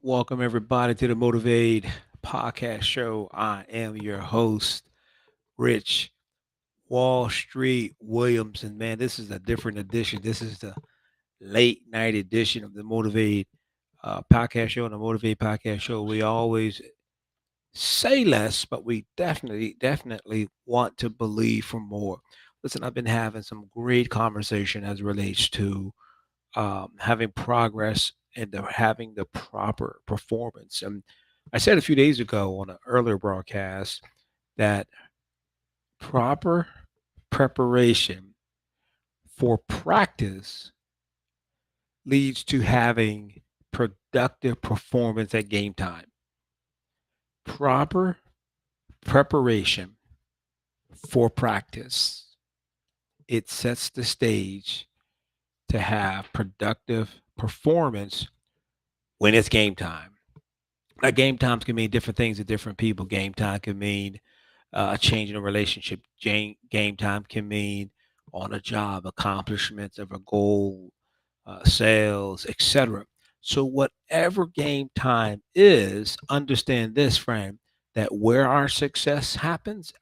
Welcome, everybody, to the Motivate Podcast Show. I am your host, Rich Wall Street Williams. And man, this is a different edition. This is the late night edition of the Motivate Podcast Show. And the Motivate Podcast Show, we always say less, but we definitely want to believe for more. Listen, I've been having some great conversation as it relates to having progress and having the proper performance. And I said a few days ago on an earlier broadcast that proper preparation for practice leads to having productive performance at game time. Proper preparation for practice, it sets the stage to have productive performance when it's game time. Now, game times can mean different things to different people. Game time can mean a change in a relationship. Game time can mean on a job, accomplishments of a goal, sales, etc. So, whatever game time is, understand this, friend, that where our success happens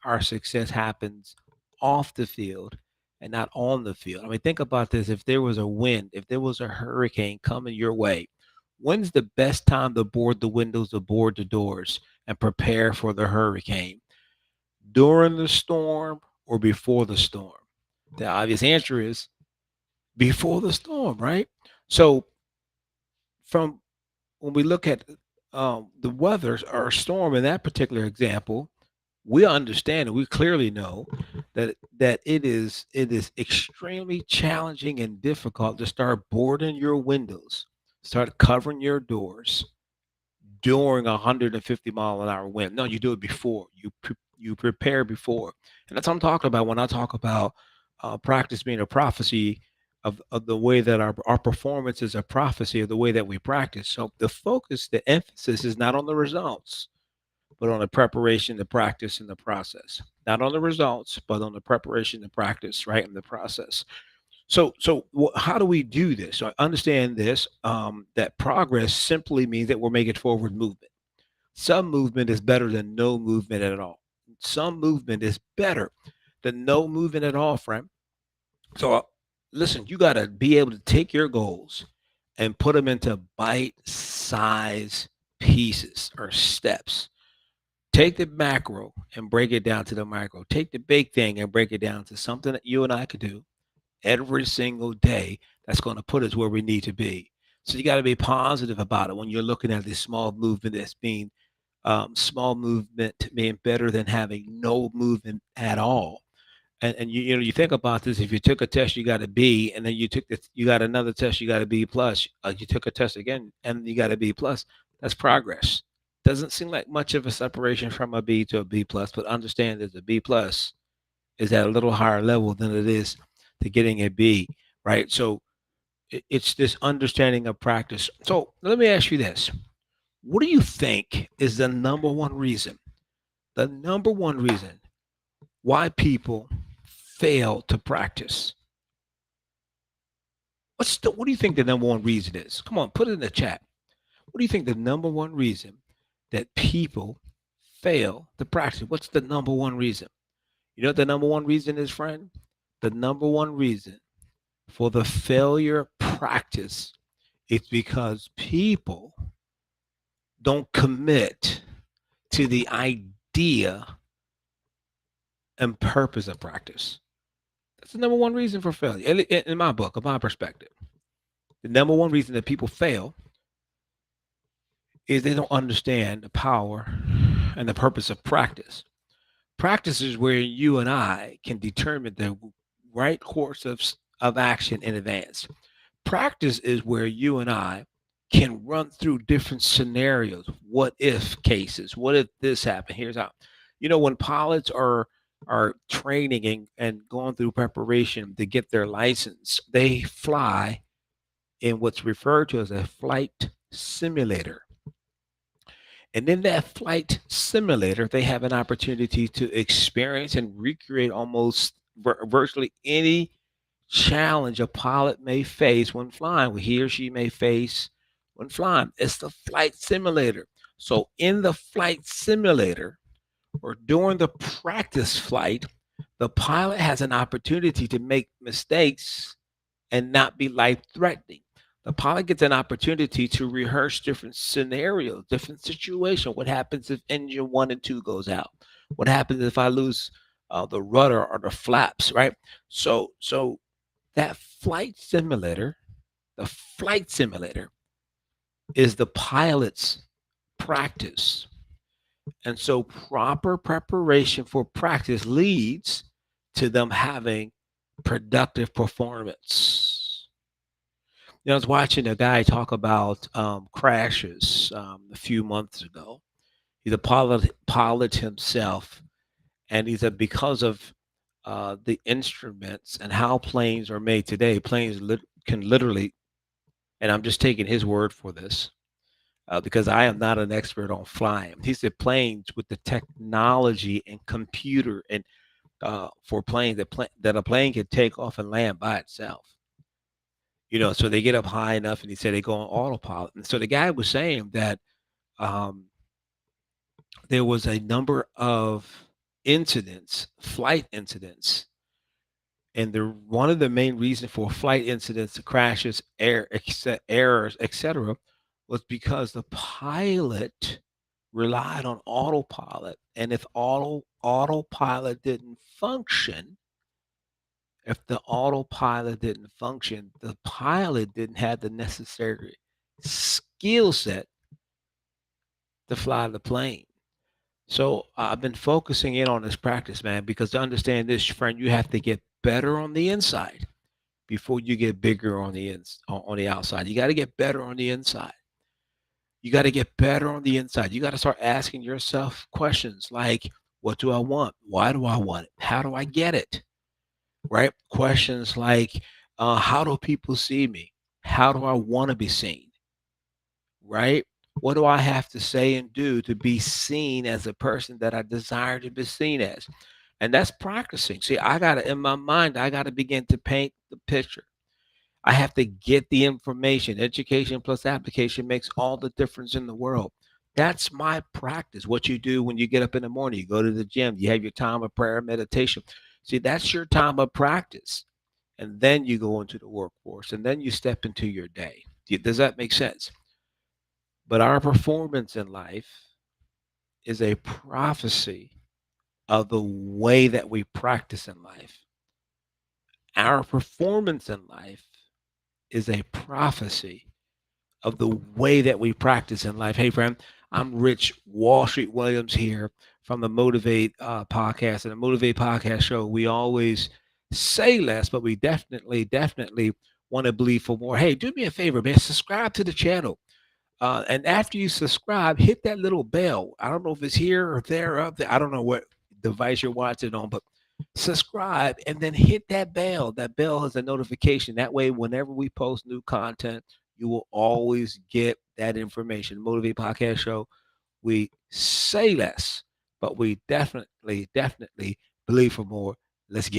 off the field and not on the field. I mean, think about this. If there was a wind, if there was a hurricane coming your way, when's the best time to board the windows, to board the doors, and prepare for the hurricane? During the storm or before the storm? The obvious answer is before the storm, right? So, from when we look at the weather or storm in that particular example, we understand and we clearly know that it is extremely challenging and difficult to start boarding your windows, start covering your doors during a 150-mile-an-hour wind. No, you do it before. You prepare before, and that's what I'm talking about when I talk about practice being a prophecy of the way that our performance is a prophecy of the way that we practice. So the emphasis is not on the results, but on the preparation, the practice, and the process. Not on the results, but on the preparation, the practice, right, and the process. So how do we do this? So I understand this, that progress simply means that we're making forward movement. Some movement is better than no movement at all. Some movement is better than no movement at all, friend. So listen, you got to be able to take your goals and put them into bite size pieces or steps. Take the macro and break it down to the micro. Take the big thing and break it down to something that you and I could do every single day that's going to put us where we need to be. So you got to be positive about it when you're looking at this small movement that's being small movement being better than having no movement at all. And you think about this. If you took a test, you got a B, and then you got another test, you got a B plus. You took a test again, and you got a B plus. That's progress. Doesn't seem like much of a separation from a B to a B plus, but understand that the B plus is at a little higher level than it is to getting a B, right? So it's this understanding of practice. So let me ask you this: what do you think is the number one reason? The number one reason why people fail to practice. What do you think the number one reason is? Come on, put it in the chat. What do you think the number one reason that people fail to practice? What's the number one reason? You know what the number one reason is, friend? The number one reason for the failure practice is because people don't commit to the idea and purpose of practice. That's the number one reason for failure. In my book, in my perspective, the number one reason that people fail is they don't understand the power and the purpose of practice. Practice is where you and I can determine the right course of action in advance. Practice is where you and I can run through different scenarios, what if cases. What if this happened? Here's how. When pilots are training and going through preparation to get their license, they fly in what's referred to as a flight simulator. And in that flight simulator, they have an opportunity to experience and recreate almost virtually any challenge a pilot may face when flying. He or she may face when flying. It's the flight simulator. So in the flight simulator or during the practice flight, the pilot has an opportunity to make mistakes and not be life threatening. The pilot gets an opportunity to rehearse different scenarios, different situations. What happens if engine one and two goes out? What happens if I lose the rudder or the flaps? Right. So that the flight simulator is the pilot's practice. And so proper preparation for practice leads to them having productive performance. I was watching a guy talk about crashes a few months ago. He's a pilot himself, and he said because of the instruments and how planes are made today, can literally, and I'm just taking his word for this, because I am not an expert on flying. He said planes with the technology and computer and for planes that a plane can take off and land by itself. So they get up high enough, and he said they go on autopilot. And so the guy was saying that um, there was a number of flight incidents, and one of the main reasons for flight incidents, crashes, errors, etc., was because the pilot relied on autopilot, and if autopilot didn't function, if the autopilot didn't function, the pilot didn't have the necessary skill set to fly the plane. So I've been focusing in on this practice, man, because to understand this, friend, you have to get better on the inside before you get bigger on the outside. You got to get better on the inside. You got to get better on the inside. You got to start asking yourself questions like, what do I want? Why do I want it? How do I get it? Right? Questions like, how do people see me? How do I want to be seen? Right? What do I have to say and do to be seen as a person that I desire to be seen as? And that's practicing. See, in my mind, I got to begin to paint the picture. I have to get the information. Education plus application makes all the difference in the world. That's my practice. What you do when you get up in the morning, you go to the gym, you have your time of prayer, meditation. See, that's your time of practice. And then you go into the workforce and then you step into your day. Does that make sense? But our performance in life is a prophecy of the way that we practice in life. Our performance in life is a prophecy of the way that we practice in life. Hey, friend, I'm Rich Wall Street Williams here from the Motivate podcast. And the Motivate podcast show, we always say less, but we definitely want to believe for more. Hey, do me a favor, man, subscribe to the channel. And after you subscribe, hit that little bell. I don't know if it's here or there or up there. I don't know what device you're watching on, but subscribe and then hit that bell. That bell is a notification. That way, whenever we post new content, you will always get that information. Motivate Podcast Show. We say less, but we definitely believe for more. Let's get